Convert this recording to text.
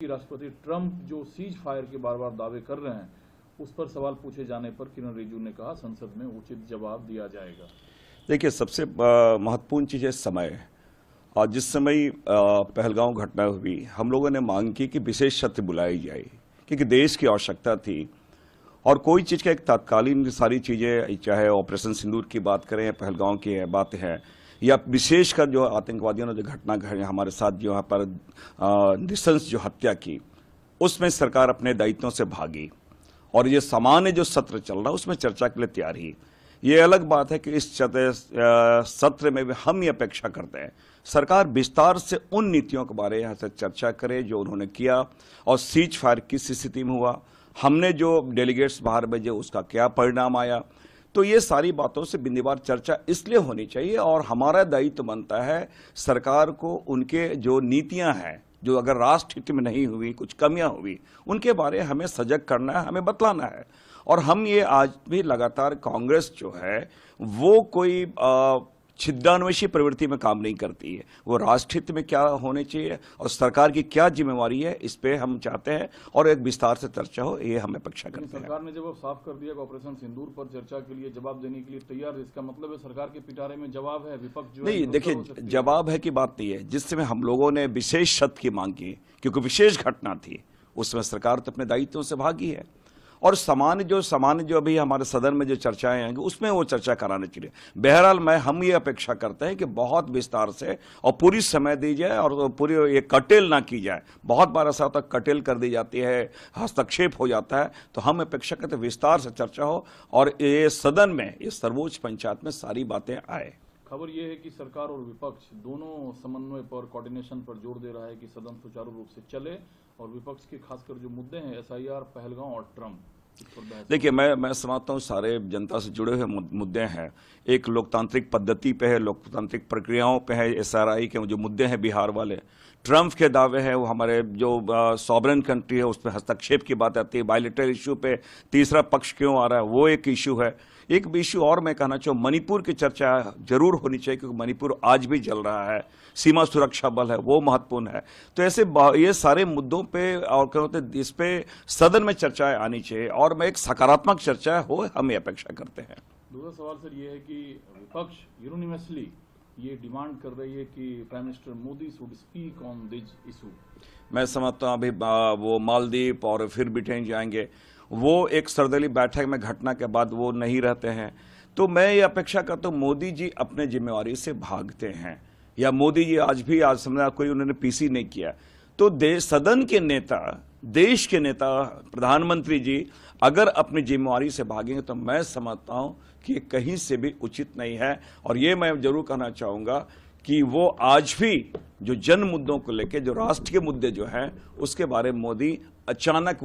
राष्ट्रपति ट्रंप जो cease fire के बार बार दावे कर रहे हैं, उस पर सवाल पूछे जाने पर किरण रिजिजू ने कहा संसद में उचित जवाब दिया जाएगा। देखिए, सबसे महत्वपूर्ण चीज है समय। और जिस समय पहलगांव घटना हुई, हम लोगों ने मांग की कि विशेष सत्र बुलाई जाए, क्योंकि देश की आवश्यकता थी। और कोई चीज का एक तत्कालीन सारी चीजें, चाहे ऑपरेशन सिंदूर की बात करें, पहलगांव की बात है, या विशेषकर जो आतंकवादियों ने जो घटना हमारे साथ जो यहाँ पर नृशंस जो हत्या की, उसमें सरकार अपने दायित्वों से भागी। और ये सामान्य जो सत्र चल रहा है उसमें चर्चा के लिए तैयार ही। ये अलग बात है कि इस सत्र में भी हम ये अपेक्षा करते हैं सरकार विस्तार से उन नीतियों के बारे यहाँ से चर्चा करे जो उन्होंने किया, और सीज फायर किस स्थिति में हुआ, हमने जो डेलीगेट्स बाहर भेजे उसका क्या परिणाम आया। तो ये सारी बातों से बिंदीवार चर्चा इसलिए होनी चाहिए। और हमारा दायित्व बनता है सरकार को उनके जो नीतियां हैं, जो अगर राष्ट्र हित में नहीं हुई, कुछ कमियां हुई, उनके बारे में हमें सजग करना है, हमें बतलाना है। और हम ये आज भी लगातार, कांग्रेस जो है वो कोई छिद्रान्वेषी प्रवृत्ति में काम नहीं करती है। वो राष्ट्र हित में क्या होने चाहिए और सरकार की क्या जिम्मेवारी है, इस पे हम चाहते हैं और एक विस्तार से चर्चा हो, ये हम अपेक्षा करते हैं। सरकार ने जब साफ कर दिया कि ऑपरेशन सिंदूर पर चर्चा के लिए जवाब देने के लिए तैयार है, इसका मतलब है सरकार के पिटारे में जवाब है, विपक्ष जो नहीं। देखिए, जवाब है की बात नहीं है। जिस समय हम लोगों ने विशेष सत्र की मांग की, क्योंकि विशेष घटना थी, उसमें सरकार तो अपने दायित्वों से भागी है। और सामान्य जो अभी हमारे सदन में जो चर्चाएं आएंगी उसमें वो चर्चा करानी चाहिए। बहरहाल हम ये अपेक्षा करते हैं कि बहुत विस्तार से और पूरी समय दी जाए और पूरी ये कटेल ना की जाए। बहुत बार ऐसा होता है कटेल कर दी जाती है, हस्तक्षेप हो जाता है। तो हम अपेक्षा करते हैं विस्तार से चर्चा हो और ये सदन में, ये सर्वोच्च पंचायत में सारी बातें आए। खबर यह है कि सरकार और विपक्ष दोनों समन्वय पर, कोऑर्डिनेशन पर जोर दे रहा है कि सदन सुचारू रूप से चले। और विपक्ष के खासकर जो मुद्दे हैं, एसआईआर, पहलगांव और ट्रंप, देखिए, मैं समझता हूँ सारे जनता से जुड़े हुए मुद्दे हैं। एक लोकतांत्रिक पद्धति पे है, लोकतांत्रिक प्रक्रियाओं पे है। एसआरआई के जो मुद्दे हैं बिहार वाले, ट्रंप के दावे हैं, वो हमारे जो सॉवरेन कंट्री है उसमें हस्तक्षेप की बात आती है। बायलैटरल इशू पे तीसरा पक्ष क्यों आ रहा है, वो एक इशू है। एक भी इशू और मैं कहना चाहूँ, मणिपुर की चर्चा जरूर होनी चाहिए, क्योंकि मणिपुर आज भी जल रहा है, सीमा सुरक्षा बल है, वो महत्वपूर्ण है। तो ऐसे ये सारे मुद्दों पे और क्या होते हैं, इस पे सदन में चर्चाएं आनी चाहिए और मैं एक सकारात्मक चर्चा हो, हम ये अपेक्षा करते हैं। दूसरा सवाल सर ये है कि विपक्ष यूनिवर्सली ये डिमांड कर रही है कि prime minister Modi should speak on this issue. मैं समझता हूँ अभी वो मालदीव और फिर ब्रिटेन जाएंगे, वो एक सर्वदलीय बैठक में घटना के बाद वो नहीं रहते हैं। तो मैं ये अपेक्षा करता हूँ मोदी जी अपने जिम्मेवारी से भागते हैं, या मोदी जी आज समझा कोई उन्होंने पीसी नहीं किया। तो सदन के नेता, देश के नेता, प्रधानमंत्री जी अगर अपनी जिम्मेवारी से भागेंगे तो मैं समझता हूं कि कहीं से भी उचित नहीं है। और ये मैं जरूर कहना चाहूंगा कि वो आज भी जो जन मुद्दों को लेकर, जो राष्ट्र के मुद्दे जो हैं, उसके बारे में मोदी अचानक